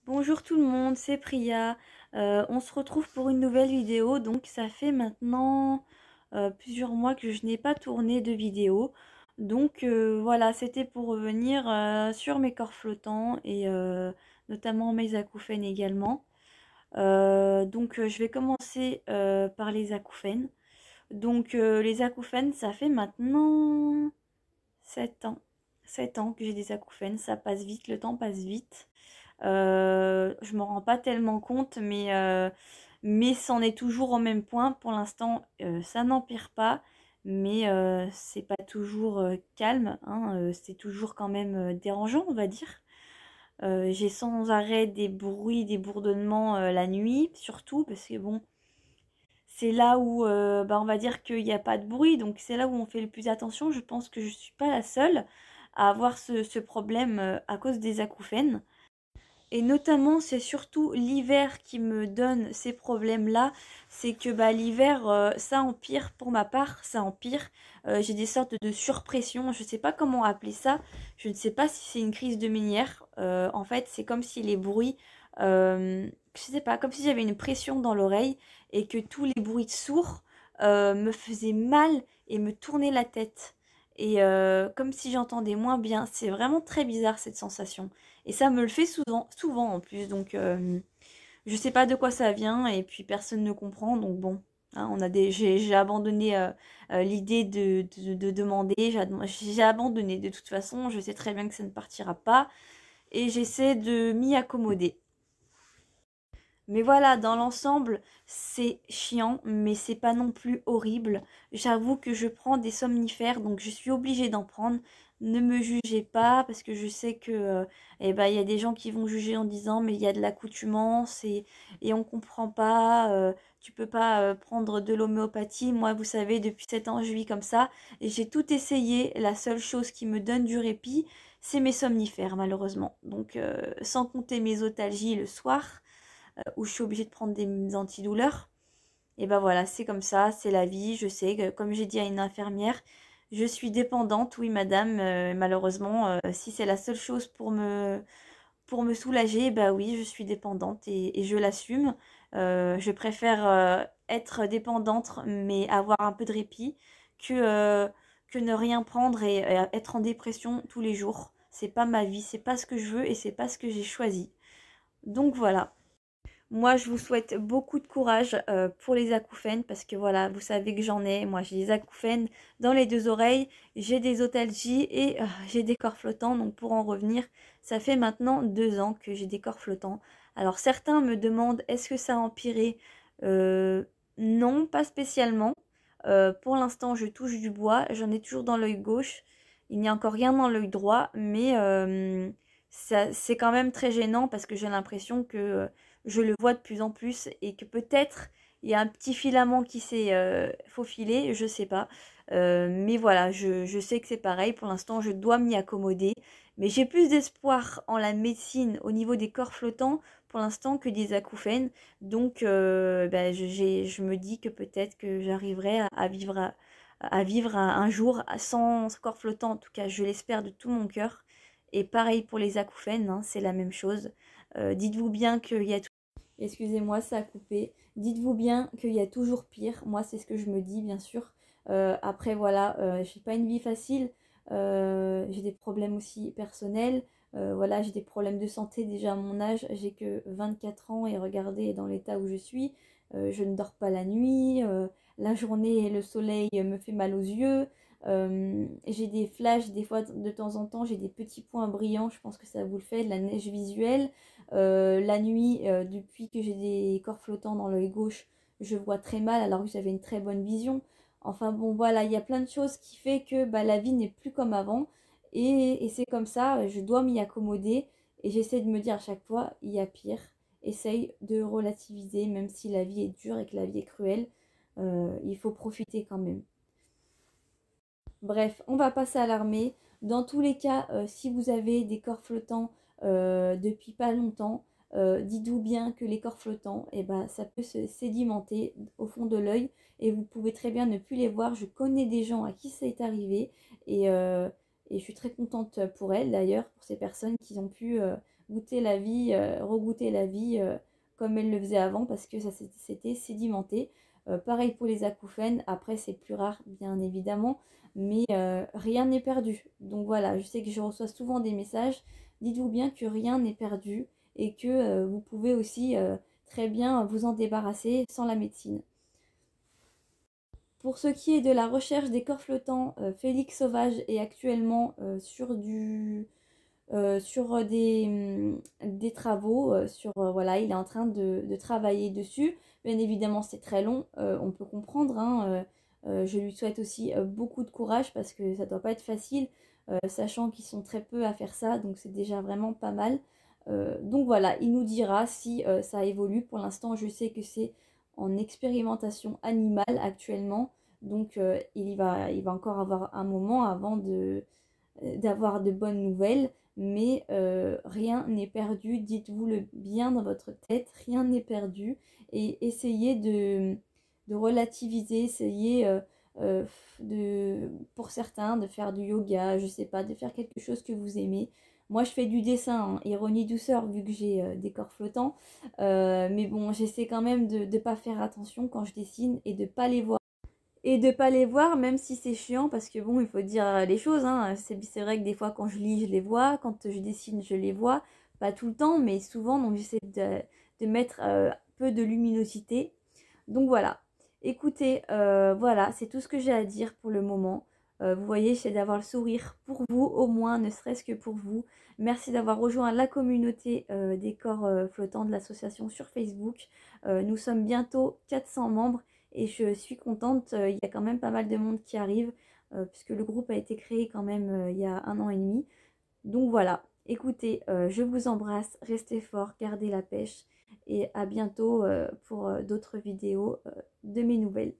Bonjour tout le monde, c'est Priya. On se retrouve pour une nouvelle vidéo. Donc ça fait maintenant plusieurs mois que je n'ai pas tourné de vidéo. Donc voilà, c'était pour revenir sur mes corps flottants et notamment mes acouphènes également. Je vais commencer par les acouphènes. Donc les acouphènes, ça fait maintenant 7 ans. 7 ans que j'ai des acouphènes, ça passe vite, le temps passe vite. Je m'en rends pas tellement compte, mais c'en est toujours au même point. Pour l'instant, ça n'empire pas, mais c'est pas toujours calme, hein, c'est toujours quand même dérangeant, on va dire. J'ai sans arrêt des bruits, des bourdonnements la nuit, surtout, parce que bon, c'est là où on va dire qu'il n'y a pas de bruit, donc c'est là où on fait le plus attention. Je pense que je suis pas la seule à avoir ce problème à cause des acouphènes. Et notamment, c'est surtout l'hiver qui me donne ces problèmes-là. C'est que l'hiver, ça empire pour ma part, ça empire. J'ai des sortes de surpression, je ne sais pas comment appeler ça. Je ne sais pas si c'est une crise de minière. En fait, c'est comme si les bruits, je sais pas, comme si j'avais une pression dans l'oreille et que tous les bruits sourds me faisaient mal et me tournaient la tête. Et comme si j'entendais moins bien. C'est vraiment très bizarre cette sensation. Et ça me le fait souvent, souvent en plus. Donc, je sais pas de quoi ça vient et puis personne ne comprend. Donc bon, hein, j'ai abandonné l'idée de demander. J'ai abandonné de toute façon. Je sais très bien que ça ne partira pas et j'essaie de m'y accommoder. Mais voilà, dans l'ensemble, c'est chiant, mais c'est pas non plus horrible. J'avoue que je prends des somnifères, donc je suis obligée d'en prendre. Ne me jugez pas, parce que je sais que il y a des gens qui vont juger en disant mais il y a de l'accoutumance et on comprend pas, tu peux pas prendre de l'homéopathie. Moi, vous savez, depuis 7 ans, je vis comme ça et j'ai tout essayé. La seule chose qui me donne du répit, c'est mes somnifères, malheureusement. Donc, sans compter mes otalgies le soir où je suis obligée de prendre des antidouleurs. Et ben voilà, c'est comme ça, c'est la vie. Je sais que, comme j'ai dit à une infirmière, je suis dépendante, oui madame. Malheureusement, si c'est la seule chose pour me soulager, bah oui, je suis dépendante et je l'assume. Je préfère être dépendante mais avoir un peu de répit que ne rien prendre et être en dépression tous les jours. C'est pas ma vie, c'est pas ce que je veux et c'est pas ce que j'ai choisi. Donc voilà. Moi, je vous souhaite beaucoup de courage pour les acouphènes parce que voilà, vous savez que j'en ai. Moi, j'ai des acouphènes dans les deux oreilles, j'ai des otalgies et j'ai des corps flottants. Donc, pour en revenir, ça fait maintenant 2 ans que j'ai des corps flottants. Alors, certains me demandent est-ce que ça a empiré? Non, pas spécialement. Pour l'instant, je touche du bois. J'en ai toujours dans l'œil gauche. Il n'y a encore rien dans l'œil droit, mais c'est quand même très gênant parce que j'ai l'impression que je le vois de plus en plus et que peut-être il y a un petit filament qui s'est faufilé, je sais pas. Mais voilà, je sais que c'est pareil. Pour l'instant, je dois m'y accommoder. Mais j'ai plus d'espoir en la médecine au niveau des corps flottants pour l'instant que des acouphènes. Donc, je me dis que peut-être que j'arriverai à vivre un jour sans corps flottant. En tout cas, je l'espère de tout mon cœur. Et pareil pour les acouphènes, hein, c'est la même chose. Dites-vous bien qu'il y a Excusez-moi, ça a coupé. Dites-vous bien qu'il y a toujours pire. Moi, c'est ce que je me dis, bien sûr. Après, voilà, j'ai pas une vie facile. J'ai des problèmes aussi personnels. Voilà, j'ai des problèmes de santé déjà à mon âge. J'ai que 24 ans et regardez dans l'état où je suis. Je ne dors pas la nuit. La journée et le soleil me fait mal aux yeux. J'ai des flashs, des fois de temps en temps, j'ai des petits points brillants. Je pense que ça vous le fait, de la neige visuelle. La nuit, depuis que j'ai des corps flottants dans l'œil gauche, je vois très mal alors que j'avais une très bonne vision. Enfin bon, voilà, il y a plein de choses qui fait que la vie n'est plus comme avant. Et c'est comme ça, je dois m'y accommoder. Et j'essaie de me dire à chaque fois, il y a pire. Essaye de relativiser, même si la vie est dure et que la vie est cruelle. Il faut profiter quand même. Bref, on va pas s'alarmer. Dans tous les cas, si vous avez des corps flottants depuis pas longtemps, dites-vous bien que les corps flottants, ça peut se sédimenter au fond de l'œil et vous pouvez très bien ne plus les voir. Je connais des gens à qui ça est arrivé et, euh, et je suis très contente pour elles d'ailleurs, pour ces personnes qui ont pu goûter la vie, regoûter la vie comme elle le faisait avant parce que ça s'était sédimenté. Pareil pour les acouphènes, après c'est plus rare bien évidemment, mais rien n'est perdu. Donc voilà, je sais que je reçois souvent des messages, dites-vous bien que rien n'est perdu et que vous pouvez aussi très bien vous en débarrasser sans la médecine. Pour ce qui est de la recherche des corps flottants, Félix Sauvage est actuellement sur des travaux, voilà, il est en train de travailler dessus. Bien évidemment, c'est très long, on peut comprendre, hein, je lui souhaite aussi beaucoup de courage parce que ça ne doit pas être facile, sachant qu'ils sont très peu à faire ça, donc c'est déjà vraiment pas mal. Donc voilà, il nous dira si ça évolue. Pour l'instant, je sais que c'est en expérimentation animale actuellement, donc il va encore avoir un moment avant d'avoir de bonnes nouvelles, mais rien n'est perdu, dites-vous le bien dans votre tête, rien n'est perdu, et essayez de relativiser, essayez pour certains, de faire du yoga, je sais pas, de faire quelque chose que vous aimez. Moi, je fais du dessin, hein, ironie douceur, vu que j'ai des corps flottants, mais bon, j'essaie quand même de ne pas faire attention quand je dessine et de pas les voir. Et de pas les voir, même si c'est chiant, parce que bon, il faut dire les choses, hein. C'est vrai que des fois, quand je lis, je les vois. Quand je dessine, je les vois. Pas tout le temps, mais souvent. Donc, j'essaie de mettre peu de luminosité. Donc, voilà. Écoutez, voilà, c'est tout ce que j'ai à dire pour le moment. Vous voyez, j'essaie d'avoir le sourire pour vous, au moins, ne serait-ce que pour vous. Merci d'avoir rejoint la communauté des corps flottants de l'association sur Facebook. Nous sommes bientôt 400 membres. Et je suis contente, il y a quand même pas mal de monde qui arrive, puisque le groupe a été créé quand même il y a 1 an et demi. Donc voilà, écoutez, je vous embrasse, restez forts, gardez la pêche, et à bientôt pour d'autres vidéos de mes nouvelles.